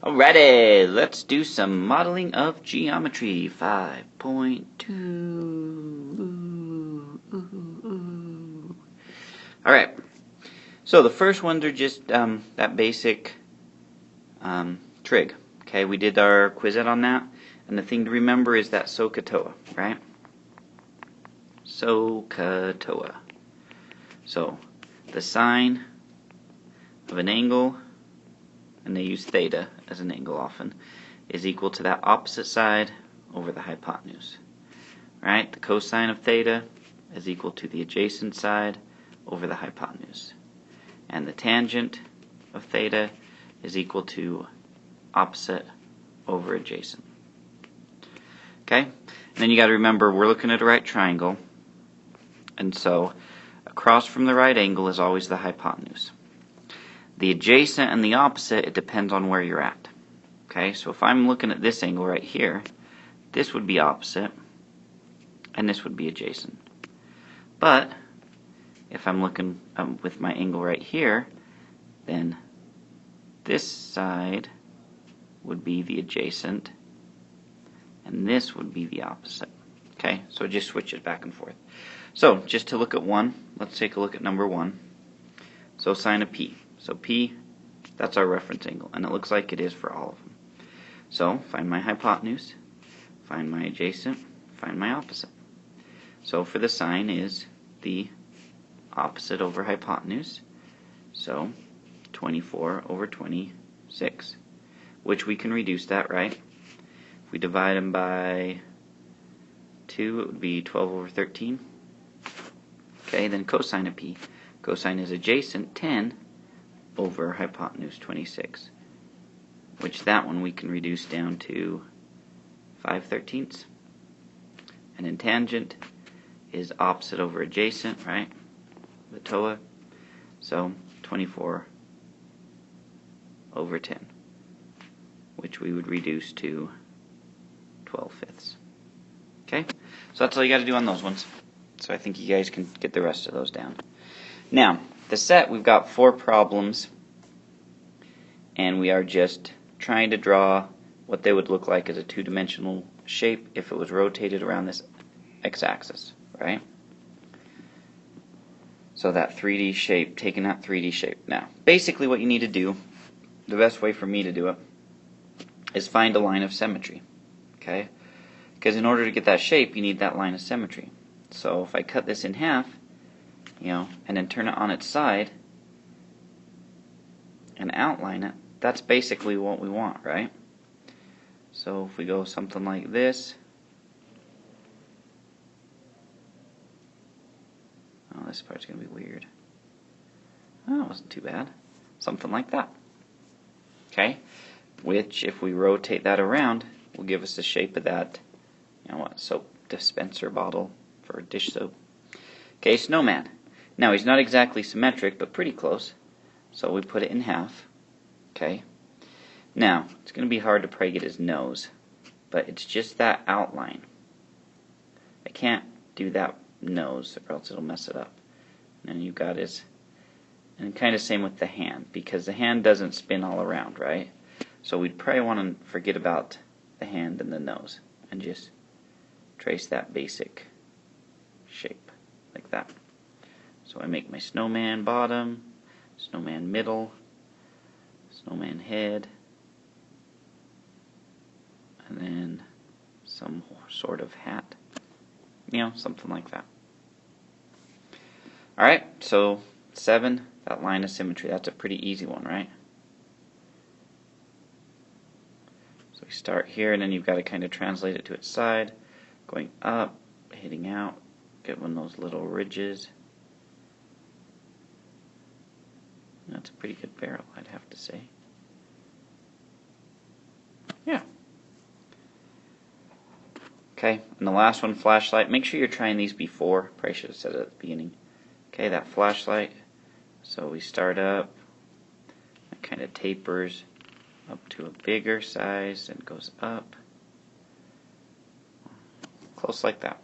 Alrighty, let's do some modeling of geometry 5.2. Alright, so the first ones are just that basic trig. Okay, we did our quizette on that, and the thing to remember is that SOHCAHTOA, right? SOHCAHTOA. So, the sine of an angle, and they use theta as an angle often, is equal to that opposite side over the hypotenuse. Right? The cosine of theta is equal to the adjacent side over the hypotenuse. And the tangent of theta is equal to opposite over adjacent. Okay? And then you got to remember we're looking at a right triangle, and so across from the right angle is always the hypotenuse. The adjacent and the opposite, it depends on where you're at. Okay, so if I'm looking at this angle right here, this would be opposite, and this would be adjacent. But if I'm looking with my angle right here, then this side would be the adjacent, and this would be the opposite. Okay, so it just switches back and forth. So just to look at one, let's take a look at number 1. So sine of p. So P, that's our reference angle, and it looks like it is for all of them. So find my hypotenuse, find my adjacent, find my opposite. So for the sine is the opposite over hypotenuse, so 24 over 26, which we can reduce that, right? If we divide them by 2, it would be 12 over 13. Okay, then cosine of P. Cosine is adjacent, 10 over hypotenuse 26, which that one we can reduce down to 5/13. And then tangent is opposite over adjacent, right? The TOA, so 24 over 10, which we would reduce to 12/5. Okay, so that's all you got to do on those ones. So I think you guys can get the rest of those down. Now, the set, we've got 4 problems, and we are just trying to draw what they would look like as a 2-dimensional shape if it was rotated around this x-axis, right? So that 3D shape, taking that 3D shape. Now, basically what you need to do, the best way for me to do it, is find a line of symmetry, okay? Because in order to get that shape, you need that line of symmetry. So if I cut this in half, and then turn it on its side and outline it, that's basically what we want, right? So if we go something like this, oh, this part's going to be weird. Oh, it wasn't too bad. Something like that. Okay? Which, if we rotate that around, will give us the shape of that, soap dispenser bottle for dish soap. Okay, snowman. Now, he's not exactly symmetric, but pretty close. So we put it in half. Okay. Now, it's going to be hard to probably get his nose, but it's just that outline. I can't do that nose, or else it'll mess it up. And you've got his, and kind of same with the hand, because the hand doesn't spin all around, right? So we'd probably want to forget about the hand and the nose, and just trace that basic shape, like that. So I make my snowman bottom, snowman middle, snowman head, and then some sort of hat, something like that. Alright, so 7, that line of symmetry, that's a pretty easy one, right? So we start here, and then you've got to kind of translate it to its side, going up, hitting out, get one of those little ridges. That's a pretty good barrel, I'd have to say. Yeah. Okay, and the last one, flashlight. Make sure you're trying these before. Probably should have said it at the beginning. Okay, that flashlight. So we start up. It kind of tapers up to a bigger size and goes up. Close like that.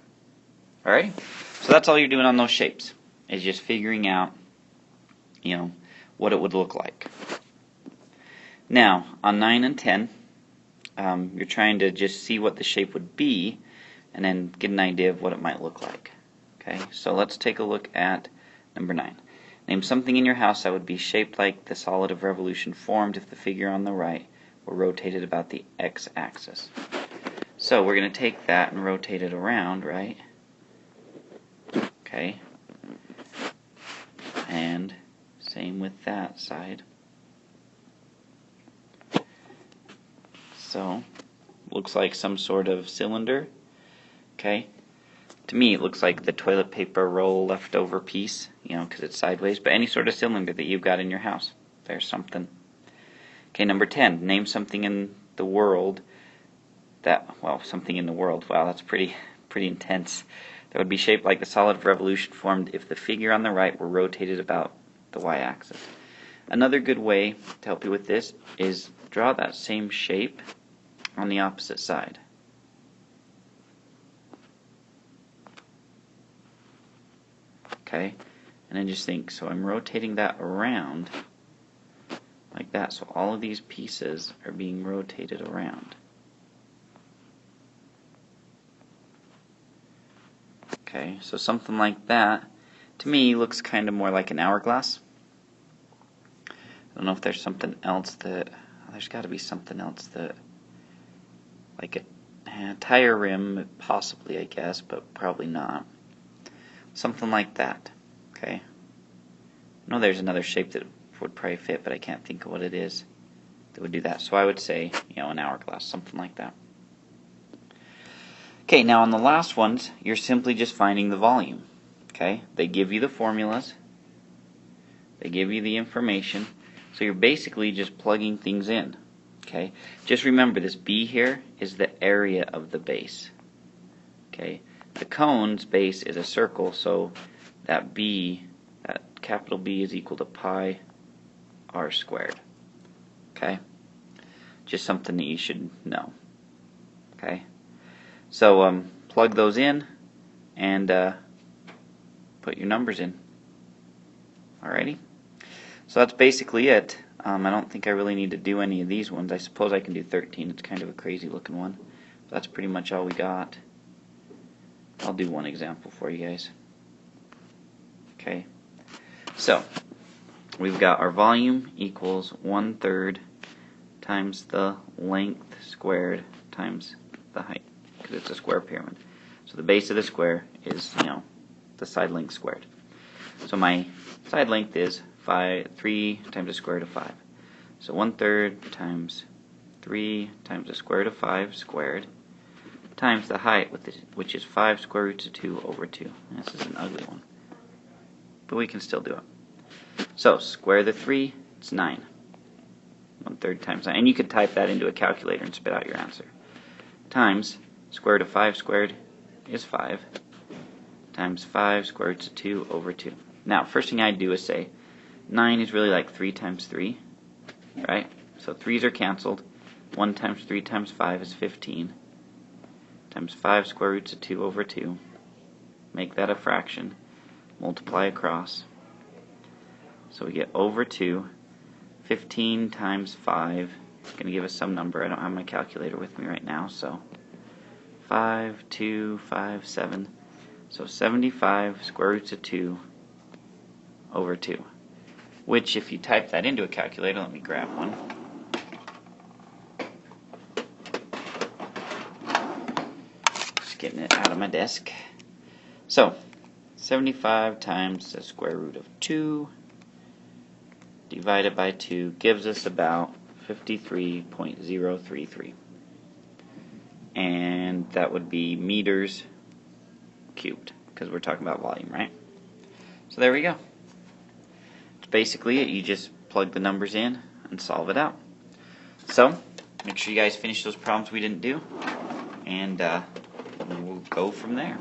Alright? So that's all you're doing on those shapes. Is just figuring out, what it would look like. Now, on 9 and 10, you're trying to just see what the shape would be and then get an idea of what it might look like. Okay, so let's take a look at number 9. Name something in your house that would be shaped like the solid of revolution formed if the figure on the right were rotated about the x-axis. So we're going to take that and rotate it around, right? Okay. And same with that side. So, looks like some sort of cylinder. Okay. To me, it looks like the toilet paper roll leftover piece, you know, because it's sideways, but any sort of cylinder that you've got in your house. There's something. Okay, number 10. Name something in the world that, well, something in the world. Wow, that's pretty intense. That would be shaped like the solid of revolution formed if the figure on the right were rotated about the y-axis. Another good way to help you with this is draw that same shape on the opposite side. Okay, and then just think, so I'm rotating that around like that, so all of these pieces are being rotated around. Okay, so something like that, to me, looks kind of more like an hourglass. I don't know if there's something else that, there's got to be something else that, like a tire rim, possibly, I guess, but probably not. Something like that, okay? I know there's another shape that would probably fit, but I can't think of what it is that would do that. So I would say, you know, an hourglass, something like that. Okay, now on the last ones, you're simply just finding the volume, okay? They give you the formulas, they give you the information, so you're basically just plugging things in, okay? Just remember, this B here is the area of the base, okay? The cone's base is a circle, so that B, that capital B, is equal to pi r squared, okay? Just something that you should know, okay? So plug those in and put your numbers in. Alrighty? So that's basically it. I don't think I really need to do any of these ones. I suppose I can do 13. It's kind of a crazy looking one. But that's pretty much all we got. I'll do one example for you guys. Okay. So we've got our volume equals 1/3 times the length squared times the height, because it's a square pyramid. So the base of the square is, you know, the side length squared. So my side length is 3 times the square root of 5. So 1/3 times 3 times the square root of 5 squared times the height, which is 5 square roots of 2 over 2. And this is an ugly one, but we can still do it. So square the 3, it's 9. 1/3 times 9. And you could type that into a calculator and spit out your answer. Times square root of 5 squared is 5. Times 5 square roots of 2 over 2. Now, first thing I'd do is say 9 is really like 3 times 3, right? So 3's are canceled. 1 times 3 times 5 is 15. Times 5 square roots of 2 over 2. Make that a fraction. Multiply across. So we get over 2. 15 times 5 is going to give us some number. I don't have my calculator with me right now, so 5, 2, 5, 7. So 75 square roots of 2 over 2. Which, if you type that into a calculator, let me grab one. Just getting it out of my desk. So 75 times the square root of 2 divided by 2 gives us about 53.033. And that would be meters cubed, because we're talking about volume, right? So there we go. It's basically it. You just plug the numbers in and solve it out. So make sure you guys finish those problems we didn't do, and we'll go from there.